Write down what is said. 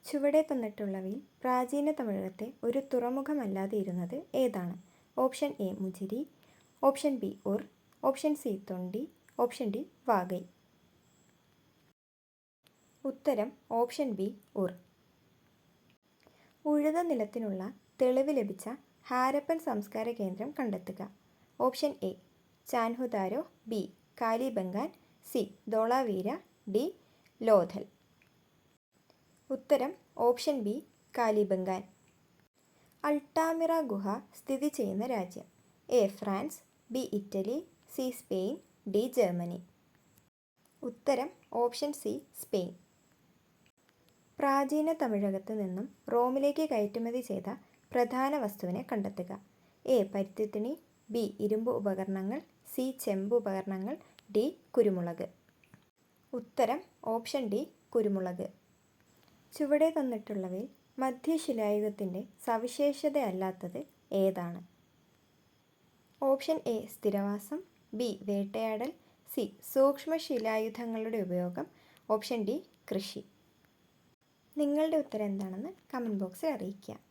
ചുവടെ തന്നിട്ടുള്ളവയിൽ പ്രാചീന തമിഴകത്തെ ഒരു തുറമുഖമല്ലാതെ ഇരുന്നത് ഏതാണ്? Option A Muziri, option B Ur, option C Thondi, option D Vaigai. ഉത്തരം ഓപ്ഷൻ ബി ഉർ. ഉഴുത നിലത്തിനുള്ള തെളിവ് ലഭിച്ച ഹാരപ്പൻ സംസ്കാര കേന്ദ്രം കണ്ടെത്തുക. Option A Chanhudaro, B Kalibangan, C Dholavira, D Lothal. ഉത്തരം ഓപ്ഷൻ ബി കാലിബംഗാൻ. അൾട്ടാമിറ ഗുഹ സ്ഥിതി ചെയ്യുന്ന രാജ്യം? A France, B Italy, C Spain, D Germany. ഉത്തരം ഓപ്ഷൻ സി സ്പെയിൻ. പ്രാചീന തമിഴകത്ത് നിന്നും റോമിലേക്ക് കയറ്റുമതി ചെയ്ത പ്രധാന വസ്തുവിനെ കണ്ടെത്തുക. എ പരുത്തിത്തുണി, ബി ഇരുമ്പ് ഉപകരണങ്ങൾ, സി ചെമ്പ് ഉപകരണങ്ങൾ, ഡി കുരുമുളക്. ഉത്തരം ഓപ്ഷൻ ഡി കുരുമുളക്. ചുവടെ തന്നിട്ടുള്ളവയിൽ മധ്യശിലായുഗത്തിൻ്റെ സവിശേഷതയല്ലാത്തത് ഏതാണ്? ഓപ്ഷൻ എ സ്ഥിരവാസം, ബി വേട്ടയാടൽ, സി സൂക്ഷ്മശിലായുധങ്ങളുടെ ഉപയോഗം, ഓപ്ഷൻ ഡി കൃഷി. നിങ്ങളുടെ ഉത്തരം എന്താണെന്ന് കമൻറ്റ് ബോക്സിൽ അറിയിക്കുക.